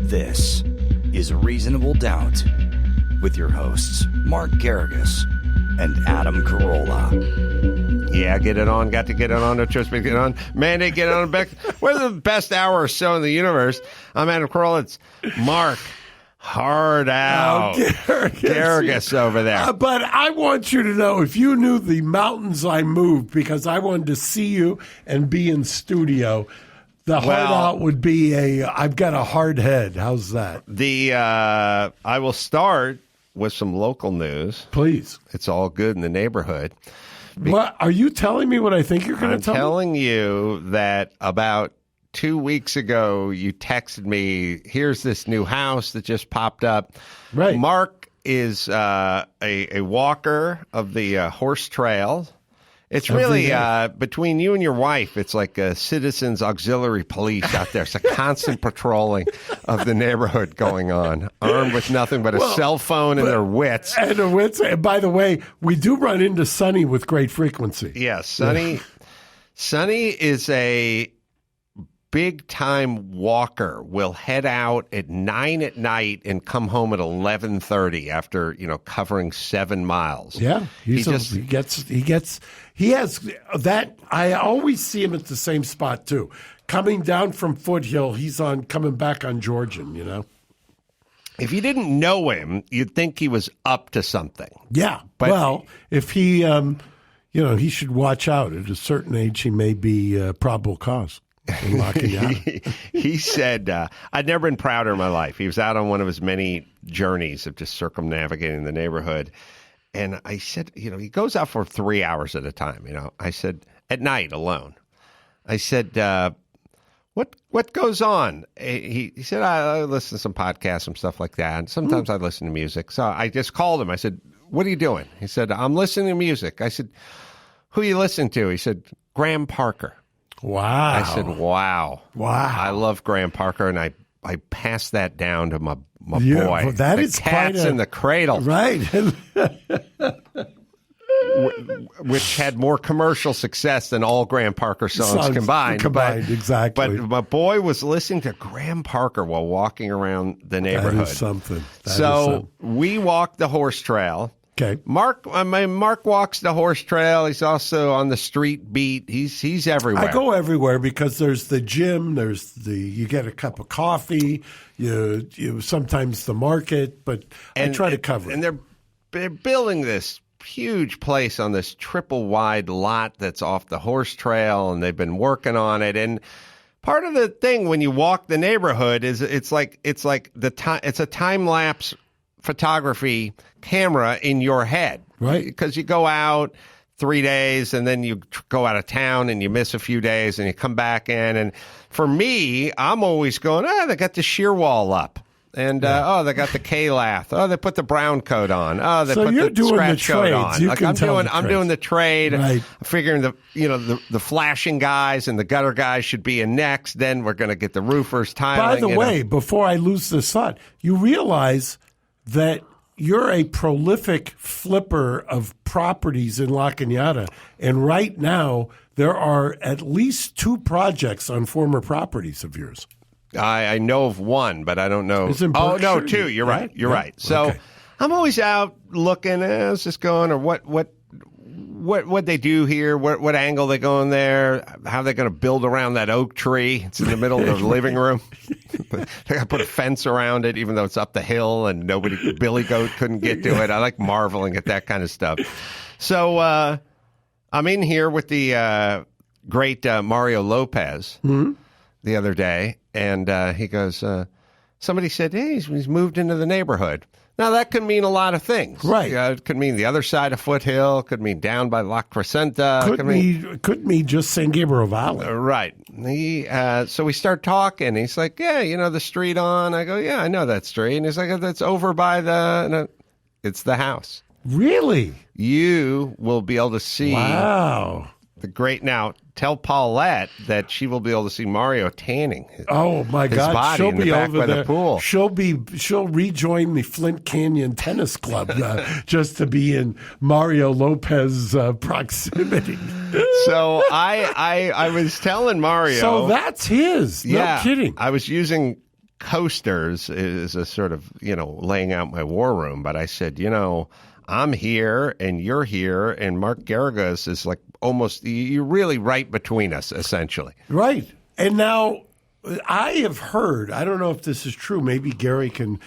This is Reasonable Doubt with your hosts, Mark Garrigus and Adam Carolla. Yeah, get it on. Got to get it on. No choice but to get on. Mandate, get it on. Back. We're the best hour or so in the universe. I'm Adam Carolla. It's Mark Hard out. Garrigus over there. But I want you to know, if you knew the mountains I moved because I wanted to see you and be in studio, the hard out would be I've got a hard head. How's that? I will start with some local news. Please. It's all good in the neighborhood. What are you telling me what I think you're going to tell me? I'm telling you that about 2 weeks ago, you texted me, here's this new house that just popped up. Right. Mark is a walker of the horse trail. It's really, between you and your wife, it's like a citizens auxiliary police out there. It's a constant patrolling of the neighborhood going on, armed with nothing but a cell phone and their wits. And by the way, we do run into Sonny with great frequency. Yes, Sonny is a big-time walker. Will head out at 9 at night and come home at 11:30 after, covering 7 miles. Yeah, he has that. I always see him at the same spot too. Coming down from Foothill, he's coming back on Georgian, If you didn't know him, you'd think he was up to something. Yeah. But, if he, he should watch out. At a certain age, he may be probable cause. He said, I'd never been prouder in my life. He was out on one of his many journeys of just circumnavigating the neighborhood. And I said, he goes out for 3 hours at a time. I said, at night alone. I said, what goes on? He said, I listen to some podcasts, some stuff like that. And sometimes I listen to music. So I just called him. I said, what are you doing? He said, I'm listening to music. I said, who are you listening to? He said, Graham Parker. Wow. I said, wow. I love Graham Parker, and I passed that down to my boy. That the is Cats in the Cradle. Right. Which had more commercial success than all Graham Parker songs combined. Exactly. But my boy was listening to Graham Parker while walking around the neighborhood. That is something. We walked the horse trail. Okay. Mark walks the horse trail. He's also on the street beat. He's everywhere. I go everywhere because there's the gym. You get a cup of coffee. You sometimes the market, but I try to cover it. And they're building this huge place on this triple wide lot that's off the horse trail, and they've been working on it. And part of the thing when you walk the neighborhood is it's a time lapse photography camera in your head, right? Because you go out 3 days and then you go out of town and you miss a few days and you come back in. And for me, I'm always going, they got the shear wall up. And, they got the K-Lath. Oh, they put the brown coat on. Oh, they put the scratch coat on. I'm doing the trade. Right. Figuring the flashing guys and the gutter guys should be in next. Then we're going to get the roofers tiling. By the way, before I lose this thought, you realize that you're a prolific flipper of properties in La Cañada, and right now there are at least 2 projects on former properties of yours. I know of one, but I don't know. Oh, no, 2. You're right. You're right. So I'm always out looking. How's this going? Or what they do here? What angle they go in there? How they're going to build around that oak tree? It's in the middle of the living room. They got to put a fence around it, even though it's up the hill and Billy Goat couldn't get to it. I like marveling at that kind of stuff. So I'm in here with the great Mario Lopez the other day, and he goes, somebody said, hey, he's moved into the neighborhood. Now, that could mean a lot of things. Right. It could mean the other side of Foothill. Could mean down by La Crescenta. Could mean just San Gabriel Valley. Right. So we start talking. He's like, the street on. I go, yeah, I know that street. And he's like, that's over by it's the house. Really? You will be able to see. Wow. The great. Now, tell Paulette that she will be able to see Mario tanning. Oh my God! Body she'll in be the back over by there. The pool. She'll rejoin the Flint Canyon Tennis Club just to be in Mario Lopez proximity. So I was telling Mario. So that's his. No kidding. I was using coasters is a sort of, laying out my war room. But I said, I'm here and you're here, and Mark Garrigus is like almost, you're really right between us, essentially. Right. And now I have heard, I don't know if this is true, maybe Gary can,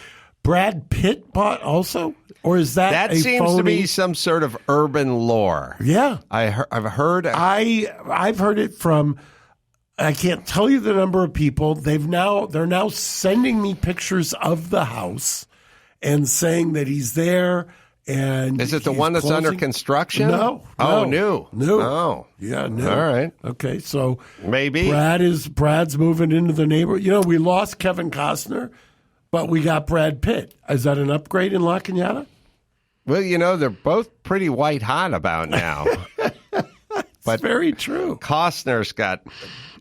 Brad Pitt bought also? Or is that seems phony? to be some sort of urban lore. Yeah. I've heard. I've heard it from, I can't tell you the number of people. They're now sending me pictures of the house and saying that he's there. And is it the one that's under construction? No. Oh, new. Oh, yeah, new. All right. Okay, so maybe Brad's moving into the neighborhood. We lost Kevin Costner, but we got Brad Pitt. Is that an upgrade in La Cañada? Well, they're both pretty white hot about now. But very true. Costner's got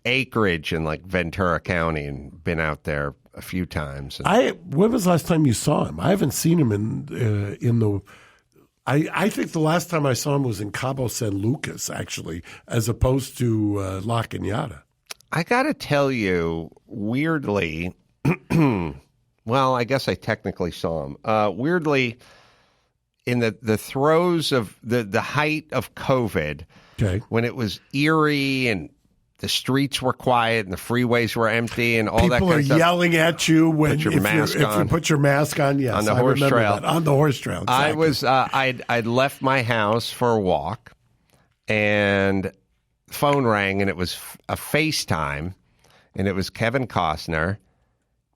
acreage in like Ventura County and been out there a few times. When was the last time you saw him? I haven't seen him in the. I think the last time I saw him was in Cabo San Lucas, actually, as opposed to La Cañada. I got to tell you, weirdly, well, I guess I technically saw him. Weirdly, in the throes of the height of COVID, okay, when it was eerie and the streets were quiet and the freeways were empty and all that kind of stuff. People are yelling at you if you put your mask on. Yes, on the horse trail. That. On the horse trail. Exactly. I'd left my house for a walk, and the phone rang, and it was a FaceTime, and it was Kevin Costner,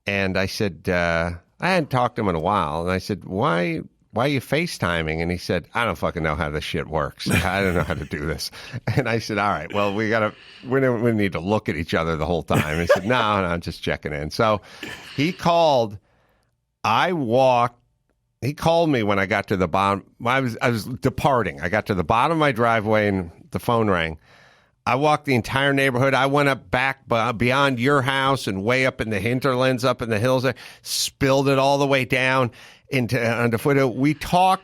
and I said I hadn't talked to him in a while, and I said, why are you FaceTiming? And he said, I don't fucking know how this shit works. I don't know how to do this. And I said, all right, well, we need to look at each other the whole time. He said, no, I'm just checking in. So he called. He called me when I got to the bottom. I was departing. I got to the bottom of my driveway and the phone rang. I walked the entire neighborhood. I went up back beyond your house and way up in the hinterlands, up in the hills there, spilled it all the way down onto foot. We talked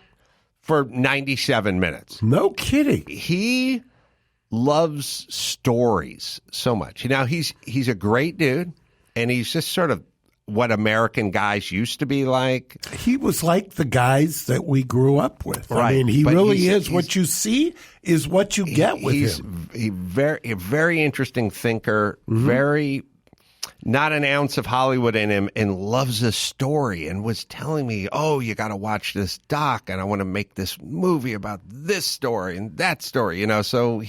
for 97 minutes. No kidding. He loves stories so much. Now, he's a great dude, and he's just sort of what American guys used to be like. He was like the guys that we grew up with. Right. I mean, he really is. What you see is what you get with him. He's a very interesting thinker, very not an ounce of Hollywood in him, and loves a story, and was telling me, oh, you got to watch this doc, and I want to make this movie about this story and that story, So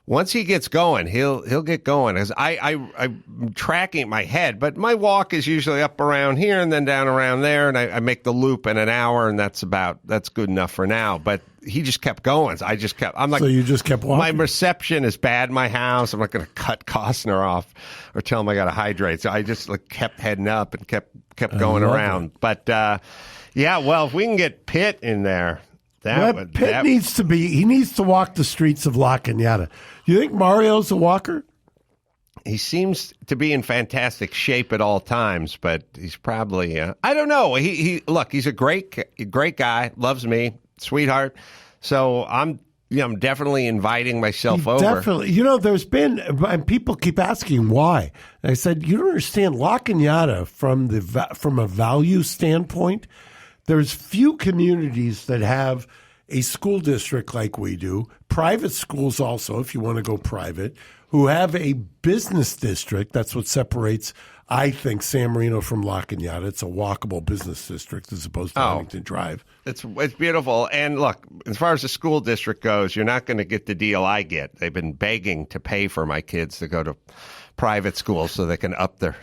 once he gets going, he'll get going. As I'm tracking my head, but my walk is usually up around here and then down around there, and I make the loop in an hour, and that's good enough for now. But he just kept going. So I'm like, so you just kept walking. My reception is bad in my house. I'm not going to cut Costner off or tell him I got to hydrate. So I just kept heading up and kept going around. But well, if we can get Pitt in there. Pitt needs to walk the streets of La Cañada. Do you think Mario's a walker? He seems to be in fantastic shape at all times, but he's probably I don't know. He's a great guy, loves me, sweetheart. So I'm definitely inviting myself over. Definitely. There's been, and people keep asking why. And I said, you don't understand La Cañada from a value standpoint. There's few communities that have a school district like we do, private schools also, if you want to go private, who have a business district. That's what separates, I think, San Marino from La Cañada. It's a walkable business district as opposed to Huntington Drive. It's beautiful. And look, as far as the school district goes, you're not going to get the deal I get. They've been begging to pay for my kids to go to private schools so they can up their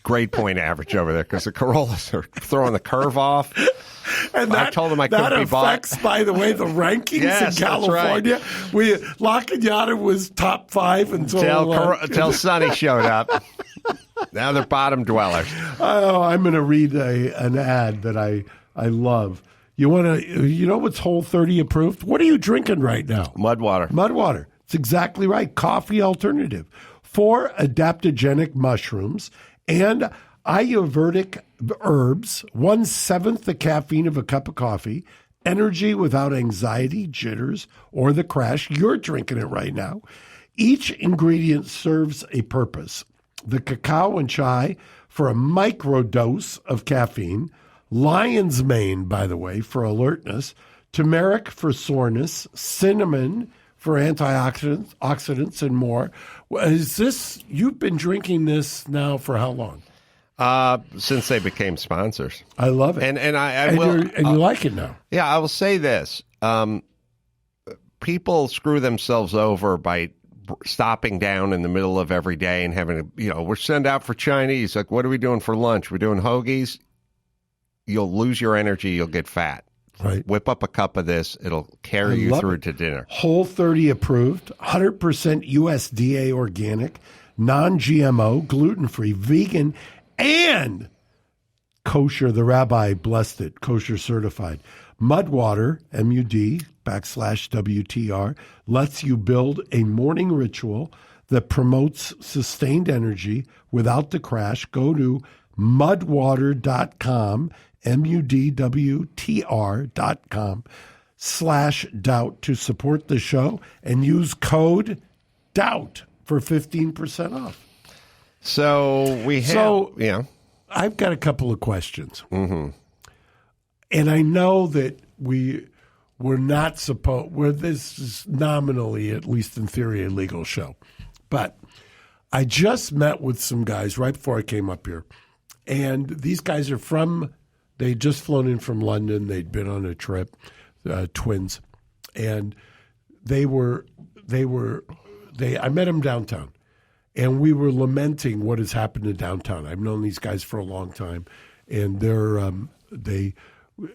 grade point average over there, because the Carollas are throwing the curve off. And I told them I couldn't be bought. That affects, by the way, the rankings in California. Right. La Cañada was top 5 until Sonny showed up. Now they're bottom dwellers. Oh, I'm going to read an ad that I love. You know what's Whole30 approved? What are you drinking right now? Mudwater. Mudwater. It's exactly right. Coffee alternative. 4 adaptogenic mushrooms and Ayurvedic herbs, 1/7 the caffeine of a cup of coffee, energy without anxiety, jitters, or the crash. You're drinking it right now. Each ingredient serves a purpose. the cacao and chai for a microdose of caffeine, lion's mane, by the way, for alertness, turmeric for soreness, cinnamon for antioxidants, and more. Is this, you've been drinking this now for how long? Since they became sponsors. I love it. And you like it now. Yeah, I will say this. People screw themselves over by stopping down in the middle of every day and having, we're sent out for Chinese. Like, what are we doing for lunch? We're doing hoagies. You'll lose your energy. You'll get fat. Right. Whip up a cup of this. It'll carry you through to dinner. Whole30 approved, 100% USDA organic, non-GMO, gluten-free, vegan, and kosher. The rabbi blessed it, kosher certified. Mudwater, MUD /WTR, lets you build a morning ritual that promotes sustained energy without the crash. Go to mudwater.com, mudwtr.com/doubt to support the show and use code DOUBT for 15% off. So we have, I've got a couple of questions. Mm-hmm. And I know that we're not supposed, this is nominally, at least in theory, a legal show. But I just met with some guys right before I came up here. And these guys are they'd just flown in from London. They'd been on a trip, twins. And I met them downtown. And we were lamenting what has happened to downtown. I've known these guys for a long time. And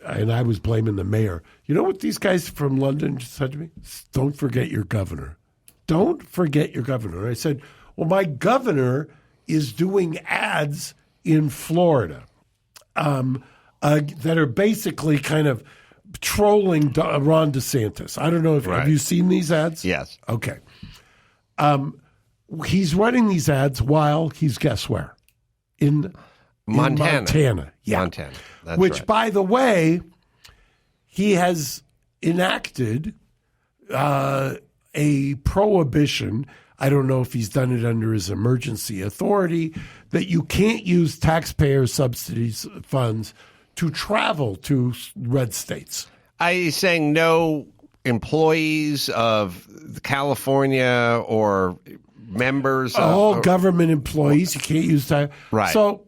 and I was blaming the mayor. You know what these guys from London said to me? Don't forget your governor. Don't forget your governor. And I said, well, my governor is doing ads in Florida that are basically kind of trolling Ron DeSantis. I don't know if have you seen these ads? Yes. Okay. He's running these ads while he's, guess where? In Montana. Yeah. Montana. That's Which, right. by the way, he has enacted a prohibition. I don't know if he's done it under his emergency authority, that you can't use taxpayer subsidies funds to travel to red states. He's saying no employees of California or members all government employees, you can't use that. Right. So,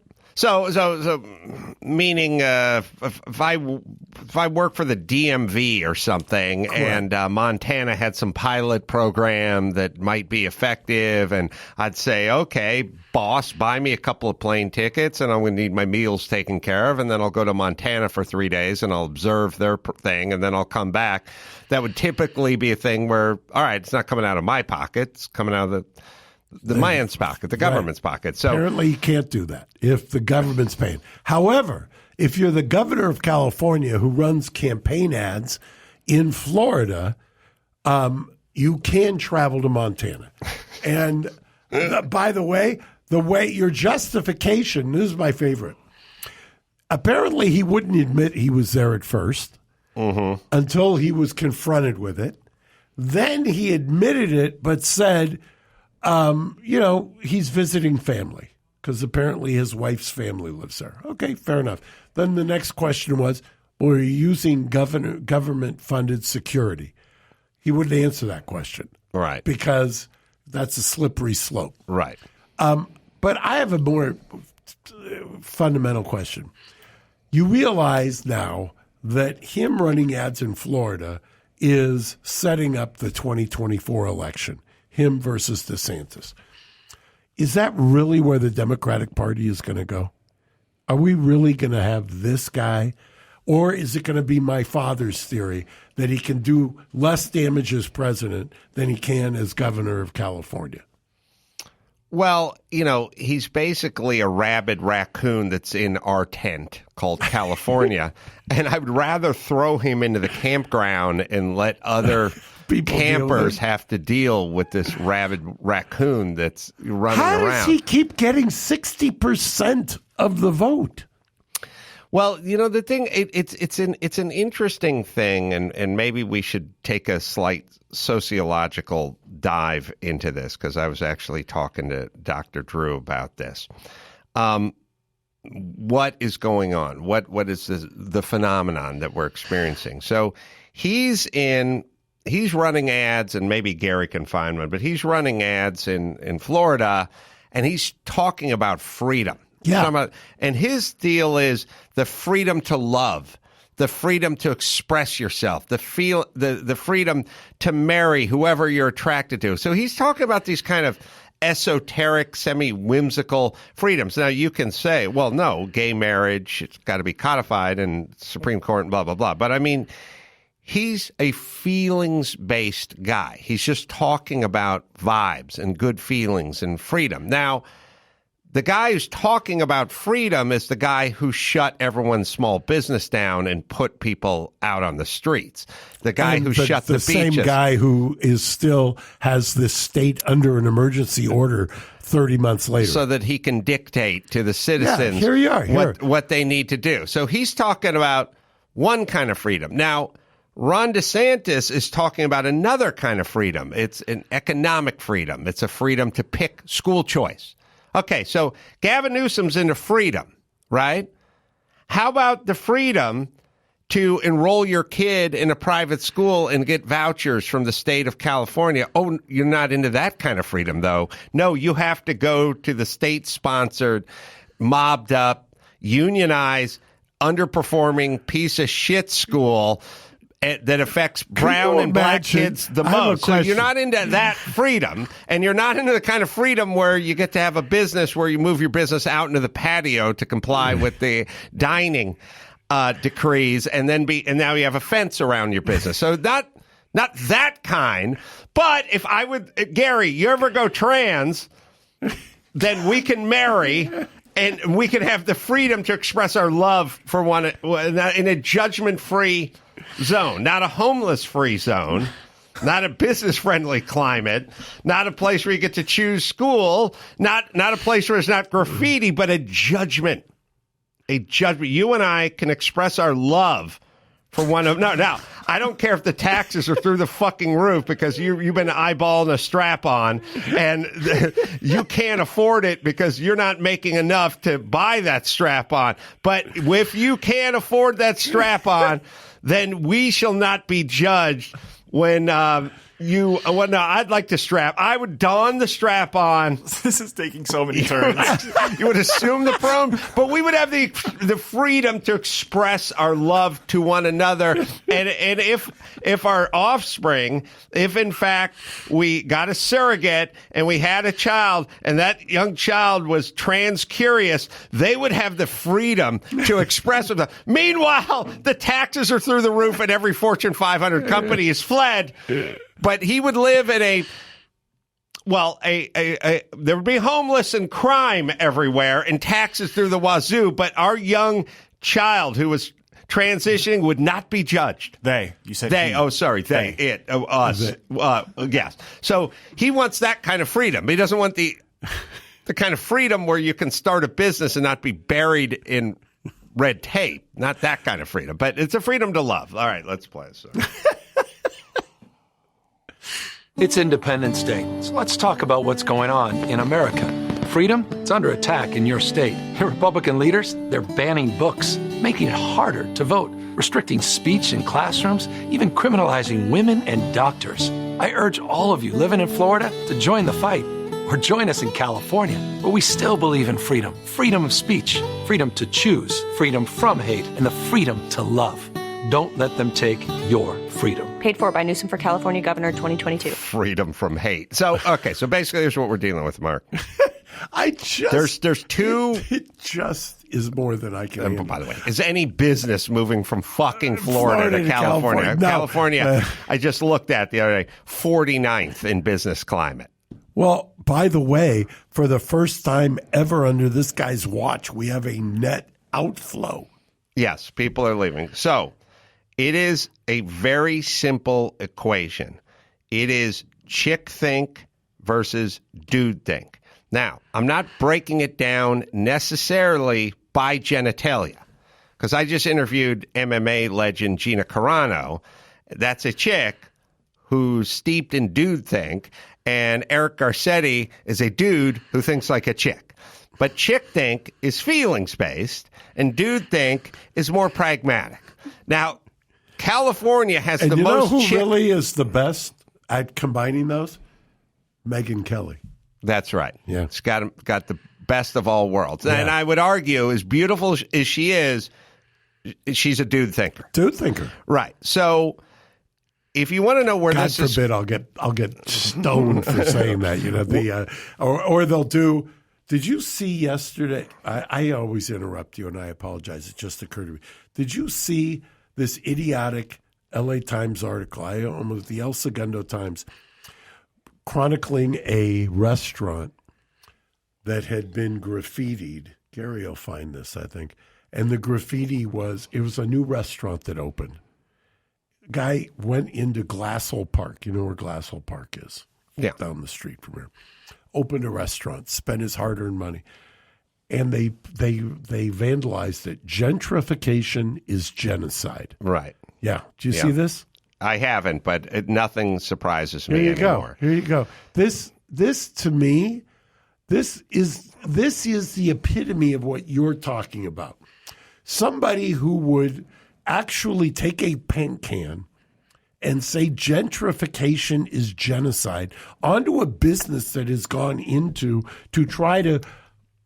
meaning if I work for the DMV or something, correct, and Montana had some pilot program that might be effective, and I'd say, okay, boss, buy me a couple of plane tickets, and I'm going to need my meals taken care of, and then I'll go to Montana for 3 days, and I'll observe their thing, and then I'll come back. That would typically be a thing where, all right, it's not coming out of my pocket, it's coming out of the man's pocket, the government's pocket. So apparently you can't do that if the government's paying. However, if you're the governor of California who runs campaign ads in Florida, you can travel to Montana. And by the way, your justification, this is my favorite. Apparently he wouldn't admit he was there at first until he was confronted with it. Then he admitted it, but said, he's visiting family because apparently his wife's family lives there. Okay, fair enough. Then the next question was, well, are you using government-funded security? He wouldn't answer that question. Right. Because that's a slippery slope. Right. But I have a more fundamental question. You realize now that him running ads in Florida is setting up the 2024 election. Him versus DeSantis. Is that really where the Democratic Party is going to go? Are we really going to have this guy? Or is it going to be my father's theory that he can do less damage as president than he can as governor of California? Well, he's basically a rabid raccoon that's in our tent called California. And I would rather throw him into the campground and let other campers have to deal with this rabid raccoon that's running around. How does he keep getting 60% of the vote? Well, you know, the thing, it's an interesting thing, and maybe we should take a slight sociological dive into this, because I was actually talking to Dr. Drew about this. What is going on? What is the phenomenon that we're experiencing? So he's running ads, and maybe Gary can find one, but he's running ads in Florida, and he's talking about freedom. Yeah. And his deal is the freedom to love, the freedom to express yourself, the freedom to marry whoever you're attracted to. So he's talking about these kind of esoteric, semi-whimsical freedoms. Now, you can say, well, no, gay marriage, it's got to be codified in Supreme Court and blah, blah, blah. But I mean, he's a feelings-based guy. He's just talking about vibes and good feelings and freedom. Now, the guy who's talking about freedom is the guy who shut everyone's small business down and put people out on the streets. The guy who shut the beaches. The same guy who is still has this state under an emergency order 30 months later. So that he can dictate to the citizens here you are, what they need to do. So he's talking about one kind of freedom. Now, Ron DeSantis is talking about another kind of freedom. It's an economic freedom. It's a freedom to pick school choice. Okay, so Gavin Newsom's into freedom, right? How about the freedom to enroll your kid in a private school and get vouchers from the state of California? Oh, you're not into that kind of freedom, though. No, you have to go to the state-sponsored, mobbed up, unionized, underperforming piece of shit school that affects brown and black kids the most. So you're not into that freedom, and you're not into the kind of freedom where you get to have a business where you move your business out into the patio to comply with the dining decrees, and now you have a fence around your business. So not that kind. But if I would, Gary, you ever go trans, then we can marry. And we can have the freedom to express our love for one in a judgment-free zone, not a homeless-free zone, not a business-friendly climate, not a place where you get to choose school, not a place where it's not graffiti, but a judgment. A judgment. You and I can express our love for one of... No, now, I don't care if the taxes are through the fucking roof, because you've been eyeballing a strap-on, and you can't afford it because you're not making enough to buy that strap-on. But if you can't afford that strap-on, then we shall not be judged when I'd like to I would don the strap on. This is taking so many turns. You would assume the pronoun, but we would have the freedom to express our love to one another. And if our offspring, if in fact we got a surrogate and we had a child, and that young child was trans curious, they would have the freedom to express them. Meanwhile, the taxes are through the roof and every Fortune 500 company is fled. But he would live in there would be homeless and crime everywhere and taxes through the wazoo. But our young child who was transitioning would not be judged. You said they. he. Oh, sorry. Us. Yes. So he wants that kind of freedom. He doesn't want the kind of freedom where you can start a business and not be buried in red tape. Not that kind of freedom. But it's a freedom to love. All right, let's play this. It's Independence Day, so let's talk about what's going on in America. Freedom, it's under attack in your state. Republican leaders, they're banning books, making it harder to vote, restricting speech in classrooms, even criminalizing women and doctors. I urge all of you living in Florida to join the fight, or join us in California, where we still believe in freedom. Freedom of speech, freedom to choose, freedom from hate, and the freedom to love. Don't let them take your freedom. Paid for by Newsom for California Governor 2022. Freedom from hate. So basically here's what we're dealing with, Mark. There's two. It just is more than I can handle. By the way, is any business moving from fucking Florida to California? No. California, I just looked at the other day, 49th in business climate. Well, by the way, for the first time ever under this guy's watch, we have a net outflow. Yes, people are leaving. So it is a very simple equation. It is chick think versus dude think. Now, I'm not breaking it down necessarily by genitalia, because I just interviewed MMA legend Gina Carano. That's a chick who's steeped in dude think, and Eric Garcetti is a dude who thinks like a chick. But chick think is feelings based, and dude think is more pragmatic. Now, California has and the you most. know who really is the best at combining those? Megyn Kelly. That's right. Yeah, it's got the best of all worlds, yeah. And I would argue, as beautiful as she is, she's a dude thinker. Dude thinker, right? So, if you want to know where God this forbid, I'll get stoned for saying that. You know, or they'll do. Did you see yesterday? I always interrupt you, and I apologize. It just occurred to me. Did you see this idiotic L.A. Times article? The El Segundo Times, chronicling a restaurant that had been graffitied. Gary will find this, I think. And the graffiti was a new restaurant that opened. Guy went into Glassell Park. You know where Glassell Park is? Yeah. Down the street from here. Opened a restaurant, spent his hard-earned money. And they vandalized it. Gentrification is genocide. Right. Yeah. Do you see this? I haven't, but nothing surprises me anymore. Here you go. This to me, this is the epitome of what you're talking about. Somebody who would actually take a paint can and say gentrification is genocide onto a business that has gone into to try to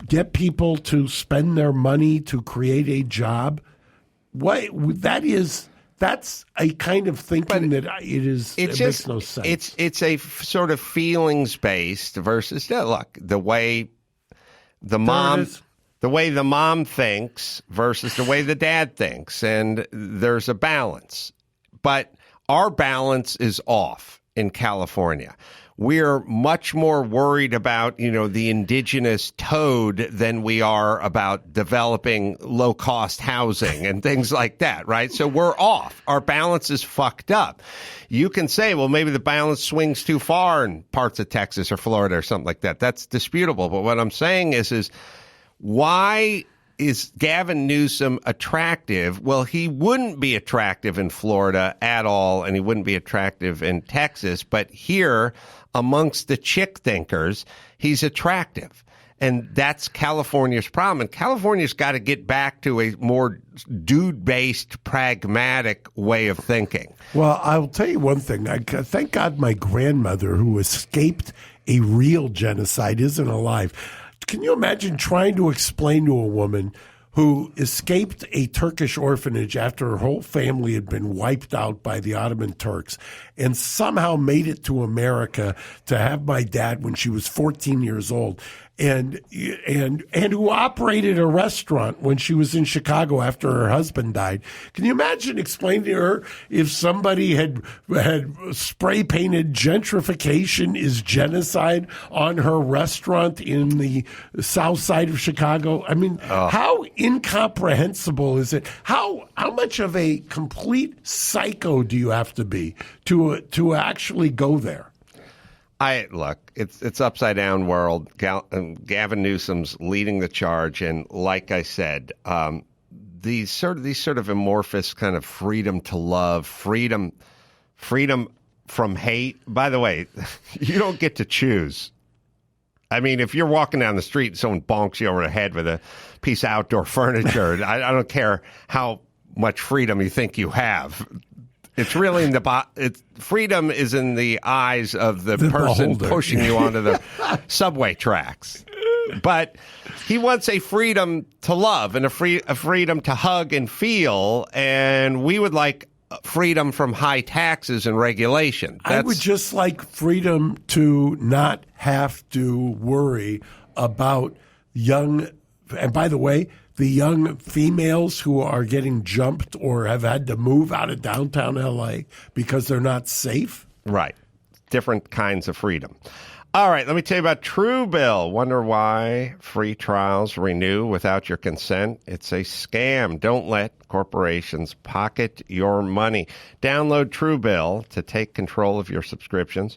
get people to spend their money to create a job. That's a kind of thinking that it makes no sense. It's a sort of feelings based versus look, the way the mom thinks versus the way the dad thinks, and there's a balance. But our balance is off in California. We're much more worried about, the indigenous toad than we are about developing low-cost housing and things like that, right? So we're off. Our balance is fucked up. You can say, well, maybe the balance swings too far in parts of Texas or Florida or something like that. That's disputable. But what I'm saying is why is Gavin Newsom attractive? Well, he wouldn't be attractive in Florida at all, and he wouldn't be attractive in Texas. But here, amongst the chick thinkers, he's attractive. And that's California's problem. And California's got to get back to a more dude-based, pragmatic way of thinking. Well, I'll tell you one thing. Thank God my grandmother, who escaped a real genocide, isn't alive. Can you imagine trying to explain to a woman who escaped a Turkish orphanage after her whole family had been wiped out by the Ottoman Turks and somehow made it to America to have my dad when she was 14 years old, and who operated a restaurant when she was in Chicago after her husband died? Can you imagine explaining to her if somebody had spray painted gentrification is genocide on her restaurant in the south side of Chicago? I mean, how incomprehensible is it? How much of a complete psycho do you have to be to actually go there? Look, it's upside down world. Gavin Newsom's leading the charge, and like I said, these sort of amorphous kind of freedom to love, freedom from hate. By the way, you don't get to choose. I mean, if you're walking down the street and someone bonks you over the head with a piece of outdoor furniture, I don't care how much freedom you think you have. It's really in freedom is in the eyes of the person beholder. Pushing you onto the subway tracks. But he wants a freedom to love and a freedom to hug and feel, and we would like freedom from high taxes and regulation. I would just like freedom to not have to worry about young, and by the way, the young females who are getting jumped or have had to move out of downtown L.A. because they're not safe. Right. Different kinds of freedom. All right, let me tell you about Truebill. Wonder why free trials renew without your consent? It's a scam. Don't let corporations pocket your money. Download Truebill to take control of your subscriptions.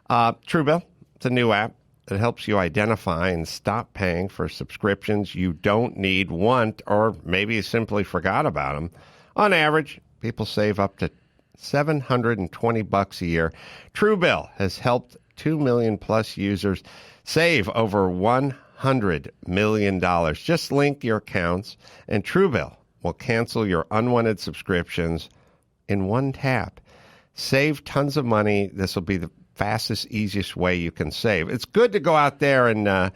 Truebill, it's a new app. It helps you identify and stop paying for subscriptions you don't need, want, or maybe you simply forgot about them. On average, people save up to $720 a year. Truebill has helped 2 million plus users save over $100 million. Just link your accounts, and Truebill will cancel your unwanted subscriptions in one tap. Save tons of money. This will be the fastest, easiest way you can save. It's good to go out there and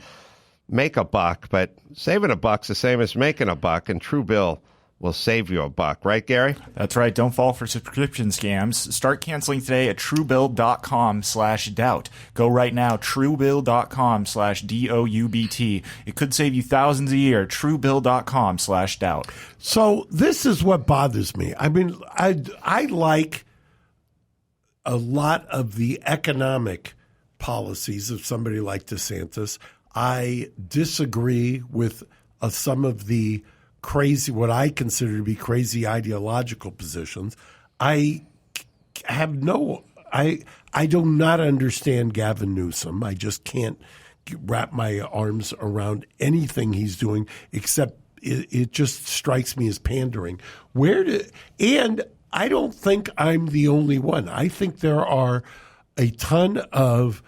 make a buck, but saving a buck's the same as making a buck, and Truebill will save you a buck. Right, Gary? That's right. Don't fall for subscription scams. Start canceling today at truebill.com/doubt. Go right now, truebill.com/DOUBT. It could save you thousands a year. Truebill.com/doubt. So this is what bothers me. I mean, I like a lot of the economic policies of somebody like DeSantis. I disagree with some of the crazy, what I consider to be crazy ideological positions. I do not understand Gavin Newsom. I just can't wrap my arms around anything he's doing, except it just strikes me as pandering. And I don't think I'm the only one. I think there are a ton of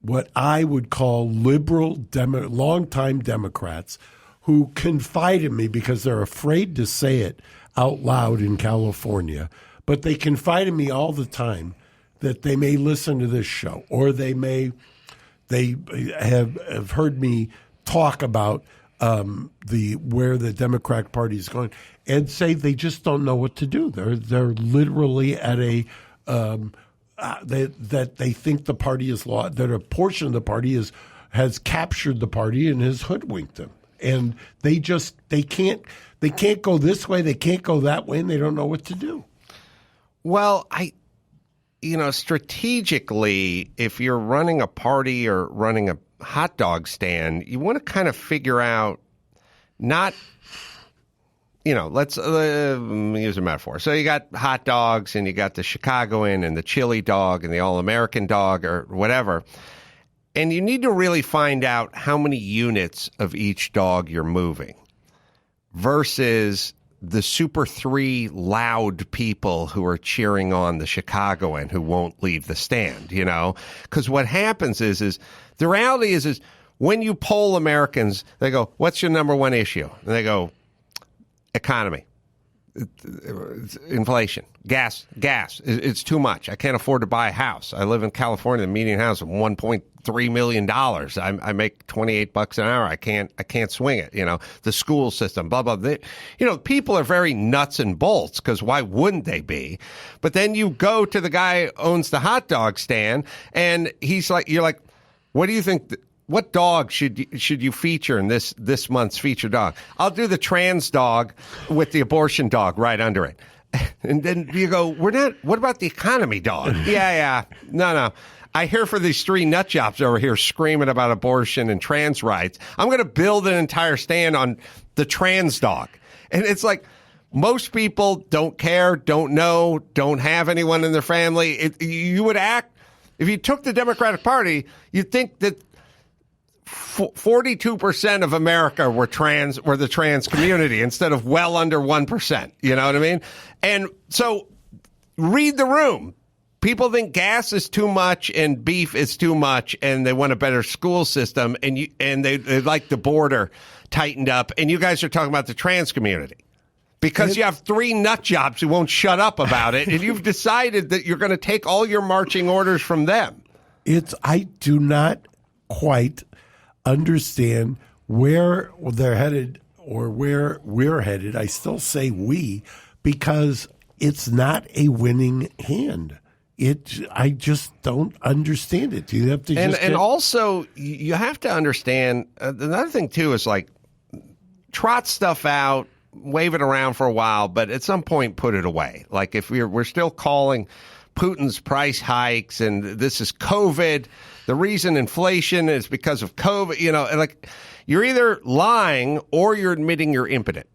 what I would call liberal, longtime Democrats who confide in me because they're afraid to say it out loud in California, but they confide in me all the time that they may listen to this show, or they have heard me talk about where the Democratic Party is going, and say they just don't know what to do. They're literally at a that they think the party is lost, that a portion of the party has captured the party and has hoodwinked them, and they can't go this way, they can't go that way, and they don't know what to do. Well, strategically, if you're running a party or running a hot dog stand, you want to kind of figure out not, let's use a metaphor. So you got hot dogs, and you got the Chicagoan and the chili dog and the All-American dog or whatever. And you need to really find out how many units of each dog you're moving versus the Super 3 loud people who are cheering on the Chicagoan who won't leave the stand, Because what happens is the reality is when you poll Americans, they go, what's your number one issue? And they go, economy, inflation, gas. It's too much. I can't afford to buy a house. I live in California. The median house is $1.3 million. I make $28 an hour. I can't swing it. The school system, blah, blah. People are very nuts and bolts because why wouldn't they be? But then you go to the guy who owns the hot dog stand, and you're like, what do you think? What dog should you feature in this month's feature dog? I'll do the trans dog with the abortion dog right under it. And then you go, what about the economy dog? Yeah. No. I hear for these three nut jobs over here screaming about abortion and trans rights. I'm going to build an entire stand on the trans dog. And it's like, most people don't care, don't know, don't have anyone in their family. You would act, if you took the Democratic Party, you'd think that 42% of America were the trans community instead of well under 1%. You know what I mean? And so read the room. People think gas is too much and beef is too much, and they want a better school system, and they like the border tightened up. And you guys are talking about the trans community because you have three nut jobs who won't shut up about it, and you've decided that you're going to take all your marching orders from them. I do not quite understand where they're headed or where we're headed. I still say we, because it's not a winning hand. I just don't understand it. You have to and also you have to understand another thing too is like trot stuff out, wave it around for a while, but at some point put it away. Like if we're still calling Putin's price hikes and this is COVID. The reason inflation is because of COVID, like you're either lying or you're admitting you're impotent.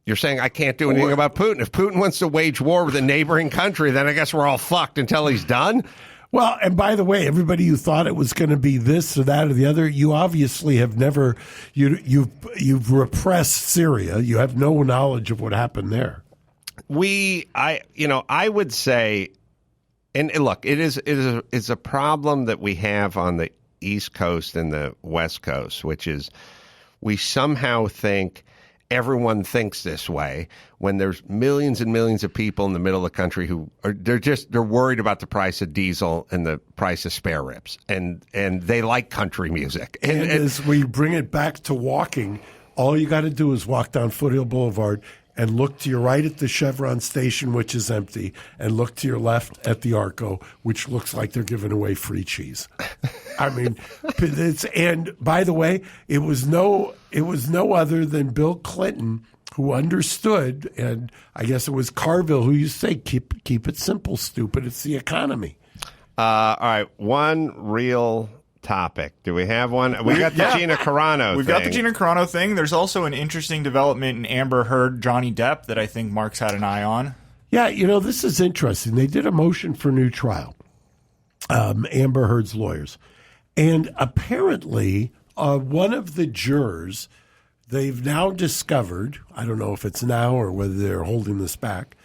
You're saying, I can't do anything about Putin. If Putin wants to wage war with a neighboring country, then I guess we're all fucked until he's done. Well, and by the way, everybody who thought it was going to be this or that or the other, you obviously have never you've repressed Syria. You have no knowledge of what happened there. I would say, and look, it's a problem that we have on the East Coast and the West Coast, which is we somehow think everyone thinks this way when there's millions and millions of people in the middle of the country who are they're worried about the price of diesel and the price of spare ribs, and they like country music. And as we bring it back to walking, all you got to do is walk down Foothill Boulevard and look to your right at the Chevron station, which is empty, and look to your left at the Arco, which looks like they're giving away free cheese. I mean, and by the way, it was no other than Bill Clinton who understood, and I guess it was Carville who used to say, keep it simple, stupid. It's the economy. All right, one real topic. Do we have one? We got the Gina Carano We've got the Gina Carano thing. There's also an interesting development in Amber Heard, Johnny Depp that I think Mark's had an eye on. Yeah, this is interesting. They did a motion for new trial, Amber Heard's lawyers. And apparently, one of the jurors, they've now discovered, I don't know if it's now or whether they're holding this back,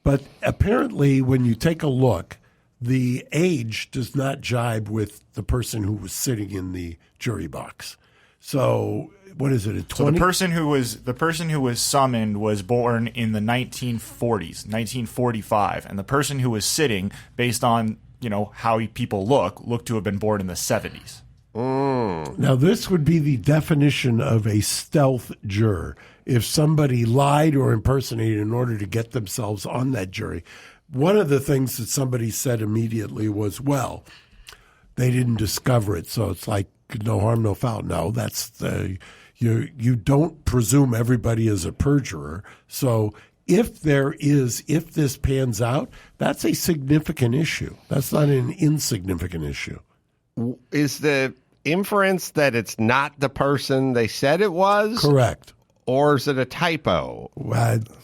but apparently when you take a look, the age does not jibe with the person who was sitting in the jury box. So what is it? A 20? So the person who was summoned was born in the 1940s, 1945, and the person who was sitting, based on how people look to have been born in the 70s. Now this would be the definition of a stealth juror. If somebody lied or impersonated in order to get themselves on that jury. One of the things that somebody said immediately was, well, they didn't discover it, so it's like no harm, no foul. No, that's you don't presume everybody is a perjurer. So if this pans out, that's a significant issue. That's not an insignificant issue. Is the inference that it's not the person they said it was? Correct. Or is it a typo?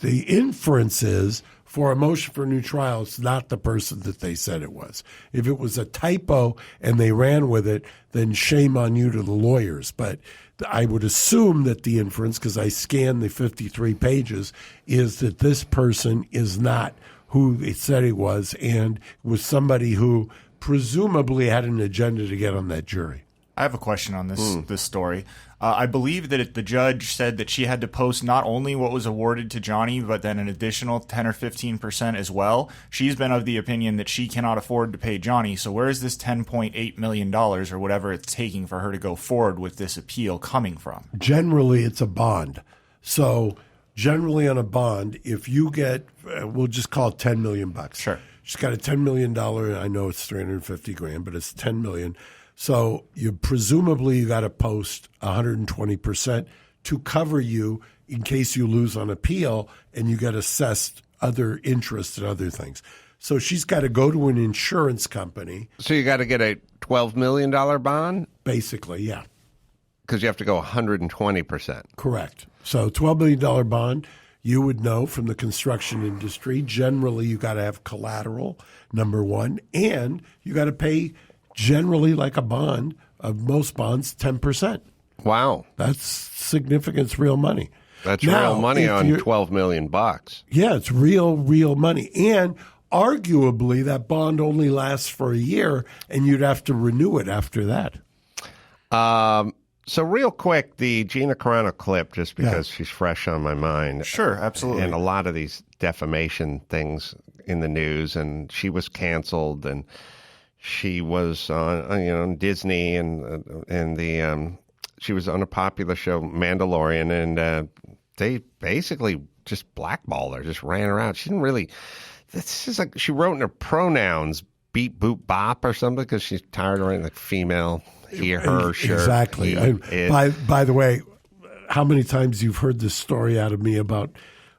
The inference is, for a motion for a new trial, it's not the person that they said it was. If it was a typo and they ran with it, then shame on you to the lawyers. But I would assume that the inference, because I scanned the 53 pages, is that this person is not who they said he was and was somebody who presumably had an agenda to get on that jury. I have a question on this story. I believe that the judge said that she had to post not only what was awarded to Johnny, but then an additional 10 or 15% as well. She's been of the opinion that she cannot afford to pay Johnny. So where is this $10.8 million or whatever it's taking for her to go forward with this appeal coming from? Generally, it's a bond. So generally on a bond, if you get, we'll just call it $10 million. Sure. She's got a $10 million, I know it's $350,000, but it's $10 million. So you presumably got to post 120% to cover you in case you lose on appeal and you get assessed other interest and other things. So she's got to go to an insurance company. So you got to get a $12 million bond? Basically, yeah. Because you have to go 120%. Correct. So $12 million bond, you would know from the construction industry, generally you got to have collateral, number one, and you got to pay generally like a bond of most bonds, 10%. Wow. That's significant. It's real money. That's real money on $12 million. Yeah, it's real money. And arguably that bond only lasts for a year and you'd have to renew it after that. So real quick, the Gina Carano clip, just because she's fresh on my mind. Sure, absolutely. And a lot of these defamation things in the news, and she was canceled, and she was on Disney, and she was on a popular show, Mandalorian, and they basically just blackballed her, just ran her out. She didn't really. This is like she wrote in her pronouns beep boop bop or something because she's tired of writing like female, he, her, sure. Exactly. By the way, how many times you've heard this story out of me about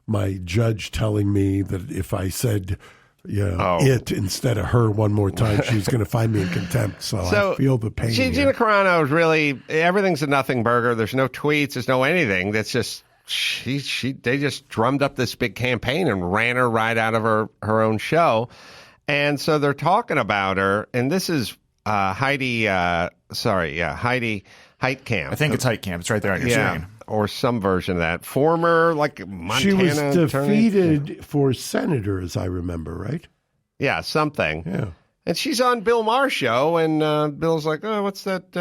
my judge telling me that if I said it instead of her one more time, she was going to find me in contempt. So I feel the pain. Gina Carano is really, everything's a nothing burger. There's no tweets. There's no anything. That's just, they just drummed up this big campaign and ran her right out of her own show. And so they're talking about her, and this is Heidi Heitkamp. I think it's Heitkamp. It's right there on your screen. Or some version of that. Former, Montana She was attorney. defeated for senator, as I remember, right? Yeah, something. Yeah. And she's on Bill Maher's show, and Bill's like, oh, what's that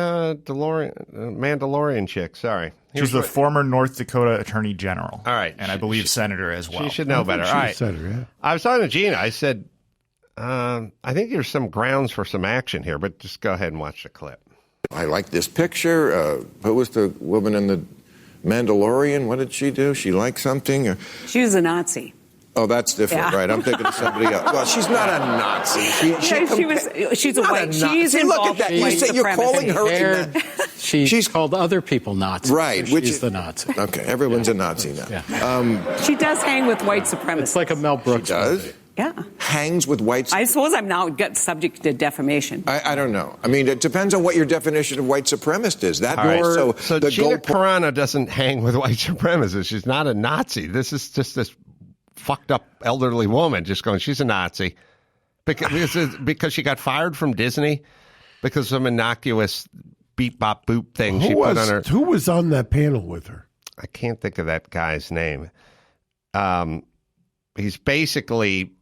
Mandalorian chick? Sorry. She's the former North Dakota Attorney General. All right. And I believe senator as well. She should know better. She's All right. senator, yeah. I was talking to Gina. I said, I think there's some grounds for some action here, but just go ahead and watch the clip. I like this picture. Who was the woman in the Mandalorian? What did she do? She liked something? She was a Nazi. Oh, that's different, right? I'm thinking of somebody else. Well, she's not a Nazi. She's a white. She's involved. Look at that. You're calling her. She's called other people Nazis. Right. So she's the Nazi. Okay, everyone's a Nazi now. Yeah. She does hang with white supremacists. It's like a Mel Brooks. She does? Movie. Yeah. Hangs with white. I suppose I'm now subject to defamation. I don't know. I mean, it depends on what your definition of white supremacist is. That more so Gina Carano doesn't hang with white supremacists. She's not a Nazi. This is just this fucked up elderly woman just going, she's a Nazi because she got fired from Disney because of some innocuous beep bop boop thing she put on her. Who was on that panel with her? I can't think of that guy's name. He's basically,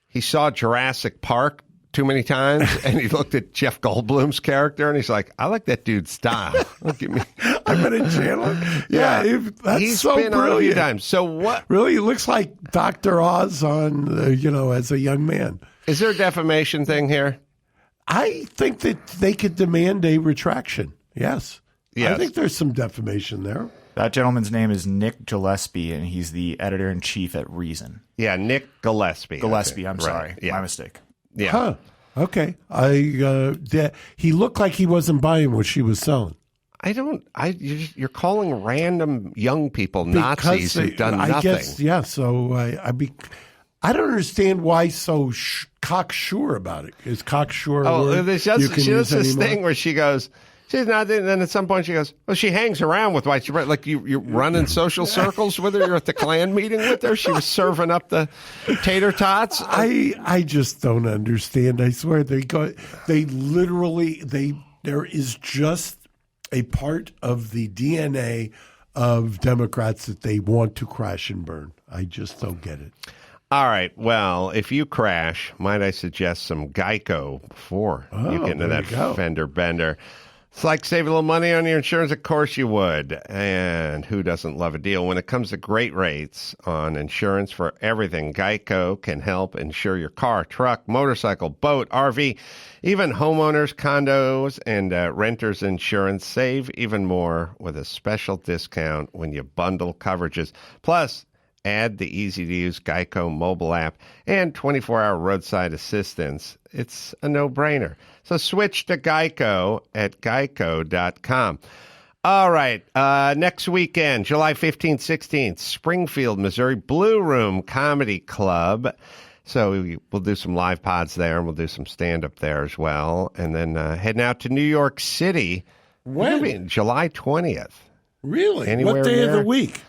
he saw Jurassic Park too many times, and he looked at Jeff Goldblum's character, and he's like, I like that dude's style. Look at me. I'm in a channel. Yeah, that's he's so been brilliant. on a few times. So what? Really, he looks like Dr. Oz on, as a young man. Is there a defamation thing here? I think that they could demand a retraction. Yes. I think there's some defamation there. That gentleman's name is Nick Gillespie, and he's the editor-in-chief at Reason. Yeah, Nick Gillespie. I'm sorry. Yeah. My mistake. Yeah. Huh. Okay. He looked like he wasn't buying what she was selling. You're calling random young people Nazis who've done nothing. I guess, yeah. So I don't understand why so cocksure about it. Is cocksure? She does this thing where she goes, she's not. And then at some point she goes, well, she hangs around with white supremacists. Like you run in social circles with her. You're at the Klan meeting with her. She was serving up the tater tots. I just don't understand. I swear there is just a part of the DNA of Democrats that they want to crash and burn. I just don't get it. All right. Well, if you crash, might I suggest some Geico before you get into that fender bender? It's like saving a little money on your insurance. Of course you would. And who doesn't love a deal? When it comes to great rates on insurance for everything, Geico can help insure your car, truck, motorcycle, boat, RV, even homeowners, condos, and renters insurance. Save even more with a special discount when you bundle coverages. Plus, add the easy-to-use Geico mobile app and 24-hour roadside assistance. It's a no-brainer. So switch to Geico at geico.com. All right. Next weekend, July 15th, 16th, Springfield, Missouri, Blue Room Comedy Club. So we'll do some live pods there, and we'll do some stand-up there as well. And then heading out to New York City. When? July 20th. Really? Anywhere what day there? of the week?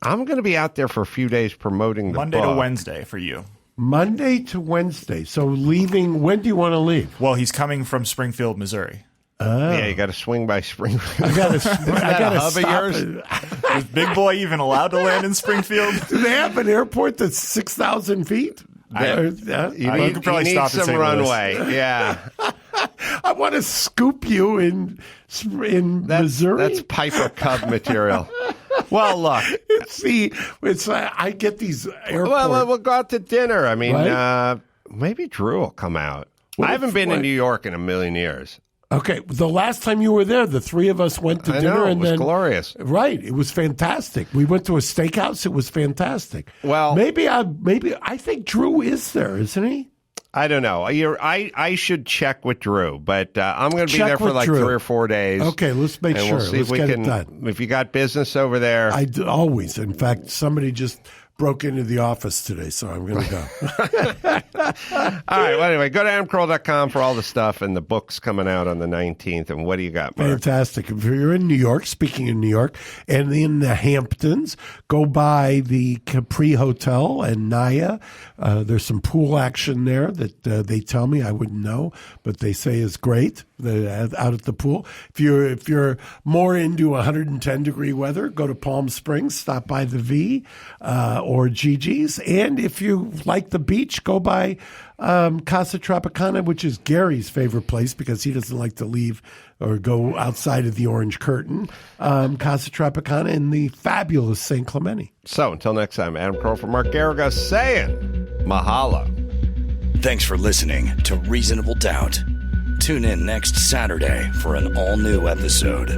I'm going to be out there for a few days promoting the Monday book. to Wednesday for you. Monday to Wednesday. So leaving, when do you want to leave? Well, he's coming from Springfield, Missouri. Yeah, you got to swing by Springfield. I got to hub of yours? Is Big Boy even allowed to land in Springfield? Do they have an airport that's 6,000 feet? You could probably need stop at some St. Louis. runway. Yeah. I want to scoop you in Missouri. That's Piper Cub material. Well, look. I get these airports. Well, we'll go out to dinner. I mean, Right? maybe Drew will come out. I haven't been in New York in a million years. Okay, the last time you were there, the three of us went to dinner, it was glorious. Right, it was fantastic. We went to a steakhouse; it was fantastic. Well, maybe I think Drew is there, isn't he? I don't know. I should check with Drew, but I'm going to be Check there for with like Drew. 3 or 4 days. Okay, let's make and sure. We'll see let's if we get can. it done. If you got business over there, I always. In fact, somebody just broke into the office today, so I'm going to go. All right. Well, anyway, go to adamcarolla.com for all the stuff and the book's coming out on the 19th. And what do you got, Mark? Fantastic. If you're in New York, speaking of New York, and in the Hamptons, go by the Capri Hotel and Naya. There's some pool action there that they tell me I wouldn't know, but they say is great out at the pool. If you're more into 110-degree weather, go to Palm Springs, stop by the V or Gigi's. And if you like the beach, go by Casa Tropicana, which is Gary's favorite place because he doesn't like to leave or go outside of the orange curtain. Casa Tropicana in the fabulous St. Clemente. So until next time, Adam Carolla for Mark Garriga saying mahalo. Thanks for listening to Reasonable Doubt. Tune in next Saturday for an all-new episode.